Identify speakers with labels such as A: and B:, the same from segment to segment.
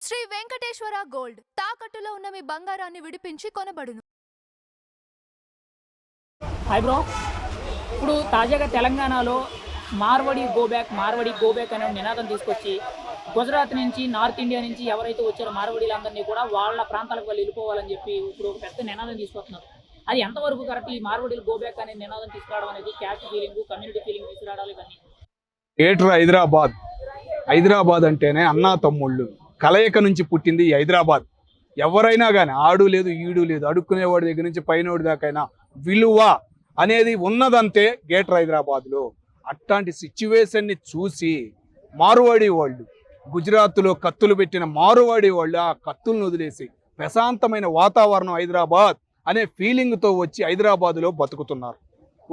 A: Shri Venkateswara gold తాకట్టులో ఉన్న మీ బంగారాన్ని విడిపించి కొనబడును.
B: హాయ్ బ్రో, ఇప్పుడు తాజాగా తెలంగాణలో మార్వడి గో బ్యాక్ అనే నినాదం తీసుకొచ్చి గుజరాత్ నుంచి నార్త్ ఇండియా నుంచి ఎవరైతే వచ్చారో మార్వడీలందరినీ కూడా వాళ్ళ ప్రాంతాలకు వాళ్ళు వెళ్ళిపోవాలని చెప్పి ఇప్పుడు ఒక పెద్ద నినాదం తీసుకొస్తున్నారు. అది ఎంతవరకు కరెక్ట్? ఈ మార్వడీలు గో బ్యాక్ అనే నినాదం తీసుకురావడం అనేది క్యాస్ట్ ఫీలింగ్, కమ్యూనిటీ ఫీలింగ్ తీసుకురావడాలి ఇవన్నీ.
C: గ్రేటర్ హైదరాబాద్ అంటేనే అన్నా తమ్ముళ్ళు కలయిక నుంచి పుట్టింది ఈ హైదరాబాద్. ఎవరైనా కానీ ఆడు లేదు ఈడు లేదు, అడుక్కునేవాడి దగ్గర నుంచి పైనోడి దాకైనా విలువ అనేది ఉన్నదంతే గ్రేటర్ హైదరాబాద్లో. అట్లాంటి సిచ్యువేషన్ని చూసి మారువాడి వాళ్ళు, గుజరాత్లో కత్తులు పెట్టిన మారువాడి వాళ్ళు ఆ కత్తులను వదిలేసి ప్రశాంతమైన వాతావరణం హైదరాబాద్ అనే ఫీలింగ్తో వచ్చి హైదరాబాద్లో బతుకుతున్నారు.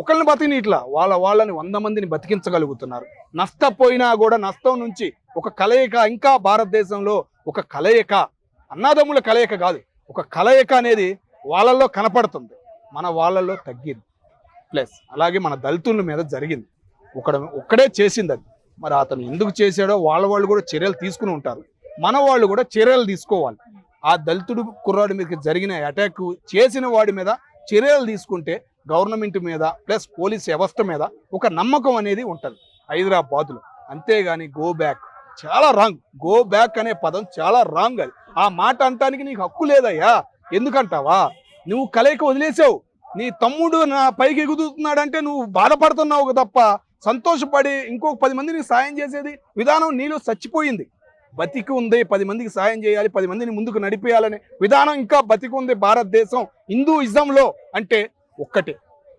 C: ఒకళ్ళని బతికిని ఇట్లా వాళ్ళని 100 మందిని బతికించగలుగుతున్నారు. నష్టపోయినా కూడా నష్టం నుంచి ఒక కలయిక, ఇంకా భారతదేశంలో ఒక కలయిక, అన్నదమ్ముల కలయిక కాదు, ఒక కలయిక అనేది వాళ్ళల్లో కనపడుతుంది, మన వాళ్ళల్లో తగ్గింది. ప్లస్ అలాగే మన దళితుల మీద జరిగింది. ఒక్కడే చేసింది అది. మరి అతను ఎందుకు చేశాడో వాళ్ళు కూడా చర్యలు తీసుకుని ఉంటారు. మన వాళ్ళు కూడా చర్యలు తీసుకోవాలి. ఆ దళితుడు కుర్రాడి మీద జరిగిన అటాక్ చేసిన వాడి మీద చర్యలు తీసుకుంటే గవర్నమెంట్ మీద ప్లస్ పోలీస్ వ్యవస్థ మీద ఒక నమ్మకం అనేది ఉంటుంది హైదరాబాద్లో. అంతేగాని గో బ్యాక్ చాలా రాంగ్. గో బ్యాక్ అనే పదం చాలా రాంగ్. అది ఆ మాట అంటానికి నీకు హక్కు లేదయ్యా. ఎందుకంటావా? నువ్వు కలయిక వదిలేసావు, నీ తమ్ముడు నా పైకి ఎగుతున్నాడంటే నువ్వు బాధపడుతున్నావు తప్ప సంతోషపడి ఇంకొక 10 మందిని సాయం చేసేది విధానం నీలో చచ్చిపోయింది. బతికి ఉంది, 10 మందికి సాయం చేయాలి, 10 మందిని ముందుకు నడిపేయాలనే విధానం ఇంకా బతికి ఉంది భారతదేశం హిందూయిజంలో. అంటే ఒక్కటే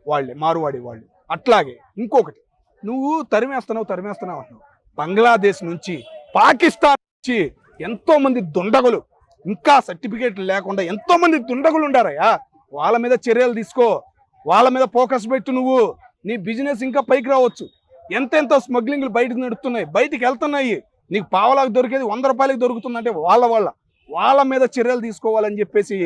C: వాళ్ళే మారువాడి వాళ్ళు. అట్లాగే ఇంకొకటి, నువ్వు తరిమేస్తున్నావు అంటున్నావు. బంగ్లాదేశ్ నుంచి, పాకిస్తాన్ నుంచి ఎంతోమంది దుండగులు, ఇంకా సర్టిఫికేట్లు లేకుండా ఎంతోమంది దుండగులు ఉండారయ్యా. వాళ్ళ మీద చర్యలు తీసుకో, వాళ్ళ మీద ఫోకస్ పెట్టు. నువ్వు నీ బిజినెస్ ఇంకా పైకి రావచ్చు. ఎంతెంతో స్మగ్లింగ్లు బయటకు నడుస్తున్నాయి, బయటికి వెళ్తున్నాయి. నీకు పావలాకు దొరికేది 100 రూపాయలకి దొరుకుతుందంటే వాళ్ళ మీద చర్యలు తీసుకోవాలని చెప్పేసి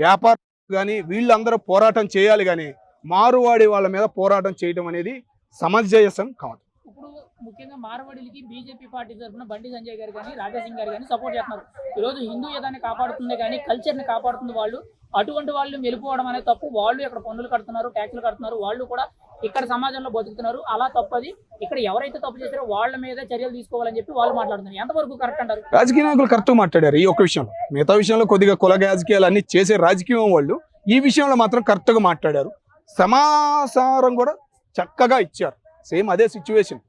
C: వ్యాపారం కానీ వీళ్ళందరూ పోరాటం చేయాలి. కానీ మారువాడి వాళ్ళ మీద పోరాటం చేయడం అనేది సమంజసం కాదు.
B: ఇప్పుడు ముఖ్యంగా మార్వాడీలకి బీజేపీ పార్టీ తరఫున బండి సంజయ్ గారు కానీ రాజాసింగ్ గారు కానీ సపోర్ట్ చేస్తున్నారు. ఈరోజు హిందూయిజాన్ని కాపాడుతుంది కానీ కల్చర్ని కాపాడుతుంది వాళ్ళు. అటువంటి వాళ్ళు వెళ్ళిపోవడం అనేది తప్పు. వాళ్ళు ఇక్కడ పన్నులు కడుతున్నారు, ట్యాక్సులు కడుతున్నారు, వాళ్ళు కూడా ఇక్కడ సమాజంలో బతుకుతున్నారు. అలా తప్పది. ఇక్కడ ఎవరైతే తప్పు చేస్తారో వాళ్ళ మీద చర్యలు తీసుకోవాలని చెప్పి వాళ్ళు మాట్లాడుతున్నారు. ఎంతవరకు కరెక్ట్ అంటారు?
C: రాజకీయ నాయకులు కరెక్ట్గా మాట్లాడారు ఈ ఒక్క విషయంలో. మిగతా విషయంలో కొద్దిగా కుల రాజకీయాలు అన్ని చేసే రాజకీయం వాళ్ళు ఈ విషయంలో మాత్రం కరెక్ట్గా మాట్లాడారు. సమాచారం కూడా చక్కగా ఇచ్చారు. సేమ్ అదే సిచ్యువేషన్.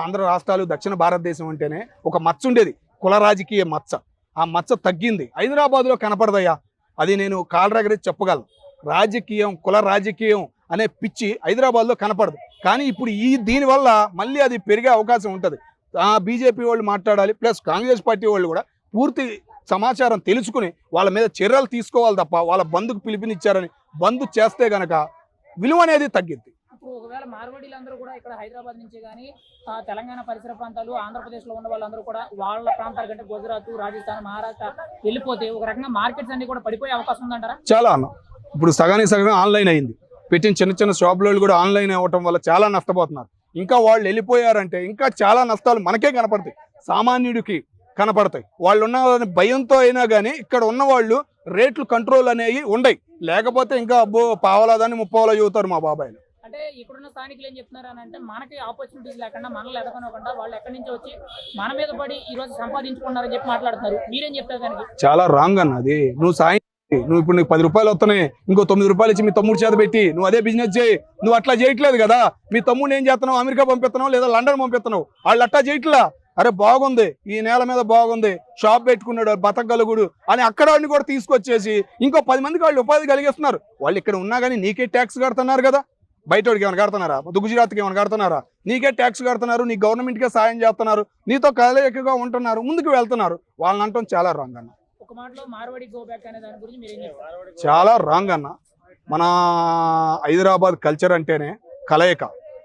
C: ఆంధ్ర రాష్ట్రాలు, దక్షిణ భారతదేశం అంటేనే ఒక మచ్చ ఉండేది, కుల రాజకీయ మచ్చ. ఆ మచ్చ తగ్గింది. హైదరాబాద్లో కనపడదయ్యా. అది నేను కాలరగరి చెప్పగలను. రాజకీయం, కుల రాజకీయం అనే పిచ్చి హైదరాబాద్లో కనపడదు. కానీ ఇప్పుడు దీనివల్ల మళ్ళీ అది పెరిగే అవకాశం ఉంటుంది. బీజేపీ వాళ్ళు మాట్లాడాలి, ప్లస్ కాంగ్రెస్ పార్టీ వాళ్ళు కూడా పూర్తి సమాచారం తెలుసుకుని వాళ్ళ మీద చర్యలు తీసుకోవాలి తప్ప వాళ్ళ బంధుకు పిలుపునిచ్చారని బంధు చేస్తే గనక విలువ అనేది తగ్గింది.
B: ఇప్పుడు ఒకవేళ మార్వాడీలందరూ కూడా ఇక్కడ హైదరాబాద్ నుంచి కానీ తెలంగాణ పరిసర ప్రాంతాలు, ఆంధ్రప్రదేశ్లో ఉన్న వాళ్ళందరూ కూడా వాళ్ళ ప్రాంతాల కంటే గుజరాత్, రాజస్థాన్, మహారాష్ట్ర వెళ్ళిపోతే ఒక రకంగా మార్కెట్స్ అన్ని కూడా పడిపోయే అవకాశం ఉందంటారా?
C: చాలా అన్న. ఇప్పుడు సగానికి సగం ఆన్లైన్ అయింది. పెట్టిన చిన్న షాపులలో కూడా ఆన్లైన్ అవ్వటం వల్ల చాలా నష్టపోతున్నారు. ఇంకా వాళ్ళు వెళ్ళిపోయారంటే ఇంకా చాలా నష్టాలు మనకే కనపడతాయి, సామాన్యుడికి కనపడతాయి. వాళ్ళు ఉన్న భయంతో అయినా కానీ ఇక్కడ ఉన్న వాళ్ళు రేట్లు కంట్రోల్ అనేవి ఉండయి. లేకపోతే ఇంకా అబ్బో పావలాదాన్ని 30 చదువుతారు మా బాబాయ్లు.
B: అంటే ఇక్కడున్న స్థానికులు ఏం చెప్తున్నారు అని అంటే, మనకి ఆపర్చునిటీస్ లేకుండా, మనల్ని ఎదగనకుండా వాళ్ళు ఎక్కడి నుంచి వచ్చి మన మీద పడి ఈ రోజు సంపాదించుకున్నారని చెప్పి మాట్లాడుతున్నారు. మీరేం చెప్తారు దానికి?
C: చాలా రాంగ్ అన్నది. నువ్వు ఇప్పుడు నీకు 10 రూపాయలు వస్తున్నాయి, ఇంకో 9 రూపాయలు ఇచ్చి మీ తమ్ముడు చేత పెట్టి నువ్వు అదే బిజినెస్ చేయి. నువ్వు అట్లా చేయట్లేదు కదా. మీ తమ్ముడు ఏం చేస్తున్నావు? అమెరికా పంపిస్తున్నావు లేదా లండన్ పంపిస్తున్నావు. వాళ్ళు అట్లా చేయట్లా. అరే బాగుంది, ఈ నేల మీద బాగుంది, షాప్ పెట్టుకున్నాడు, బతకగలుగుడు అని అక్కడ వాడిని కూడా తీసుకొచ్చేసి ఇంకో 10 మందికి వాళ్ళు ఉపాధి కలిగిస్తున్నారు. వాళ్ళు ఇక్కడ ఉన్నా కానీ నీకే ట్యాక్స్ కడుతున్నారు కదా. బయటోడికి ఏమైనా కడుతున్నారా? గుజరాత్కి ఏమైనా కడుతున్నారా? నీకే ట్యాక్స్ కడుతున్నారు, నీ గవర్నమెంట్కే సాయం చేస్తున్నారు, నీతో కలయికగా ఉంటున్నారు, ముందుకు వెళ్తున్నారు. వాళ్ళని అంటాం చాలా రాంగ్ అన్న.
B: ఒక మాటలో మార్వాడి గో బ్యాక్ అనే దాని గురించి మీరేం చెప్తారు?
C: చాలా రాంగ్ అన్న. మన హైదరాబాద్ కల్చర్ అంటేనే కలయిక,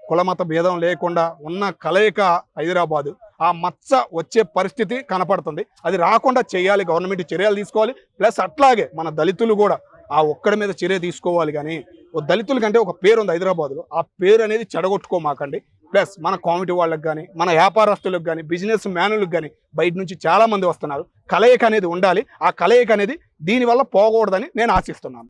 C: కులమత భేదం లేకుండా ఉన్న కలయిక హైదరాబాదు. ఆ మచ్చ వచ్చే పరిస్థితి కనపడుతుంది. అది రాకుండా చేయాలి, గవర్నమెంట్ చర్యలు తీసుకోవాలి. ప్లస్ అట్లాగే మన దళితులు కూడా ఆ ఒక్కడి మీద చర్య తీసుకోవాలి. కానీ దళితుల కంటే ఒక పేరు ఉంది హైదరాబాద్లో, ఆ పేరు అనేది చెడగొట్టుకోమాకండి. ప్లస్ మన కామిటీ వాళ్ళకి కానీ మన వ్యాపారస్తులకు కానీ బిజినెస్ మ్యానులకు కానీ బయట నుంచి చాలా మంది వస్తున్నారు. కలయిక అనేది ఉండాలి. ఆ కలయిక అనేది దీనివల్ల పోకూడదని నేను ఆశిస్తున్నాను.